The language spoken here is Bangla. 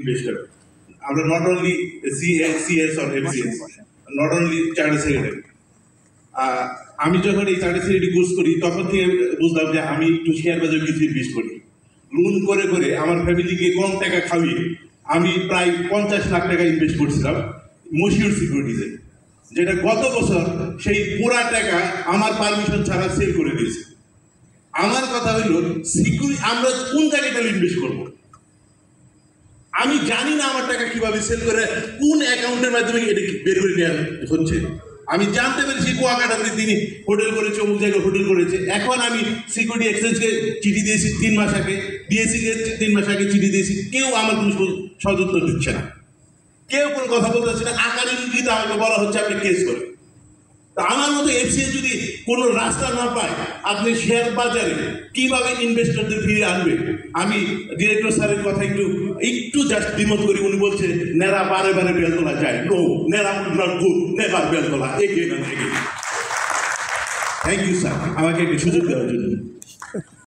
investor. আমরা not only CS or FCS, not only chartered secretary. আমি যখন এই চার্টার সেক্রেটারি কোর্স করি তখন থেকে বুঝলাম যে আমি একটু শেয়ার বাজারে কিছু ইনভেস্ট করি। লোন করে করে আমার ফ্যামিলিকে কম টাকা খাওয়িয়ে আমি প্রায় 50 লাখ টাকা ইনভেস্ট করছিলাম মশিউর সিকিউরিটিজে, যেটা গত বছর সেই পুরা টাকা আমার পারমিশন ছাড়া সেল করে দিয়েছে। আমার কথা হইল আমরা কোন জায়গাটা ইনভেস্ট করব? আমি জানি না আমার টাকা কিভাবে সেল করে কোন অ্যাকাউন্টের মাধ্যমে এটা বের করে নেওয়া হচ্ছে। আমি জানতে পেরেছি কুয়াকাটাতে তিনি হোটেল করেছে, অমুক জায়গায় হোটেল করেছে। এখন আমি সিকিউরিটি এক্সচেঞ্জকে চিঠি দিয়েছি 3 মাস আগে, ডিএসসিকে 3 মাস আগে চিঠি দিয়েছি, কেউ আমার কোনো সদুত্তর দিচ্ছে না, কেউ কোনো কথা বলতে পারছে না। আকার ইঙ্গিতে আমাকে বলা হচ্ছে আপনি কেস করেন। তা আমার মতো এফসিএ যদি কোনো রাস্তা না পায়, আপনি শেয়ার বাজারে কিভাবে ইনভেস্টরদের ফিরিয়ে আনবে? আমি ডিরেক্টর স্যারের কথা একটু জাস্ট দ্বিমত করি। উনি বলছে নেরা বারে বারে বেলতলা যায়। নো, নেরা নট গুড, নেভার বেলতলা, again and again. Thank you sir আমাকে একটু সুযোগ দেওয়ার জন্য।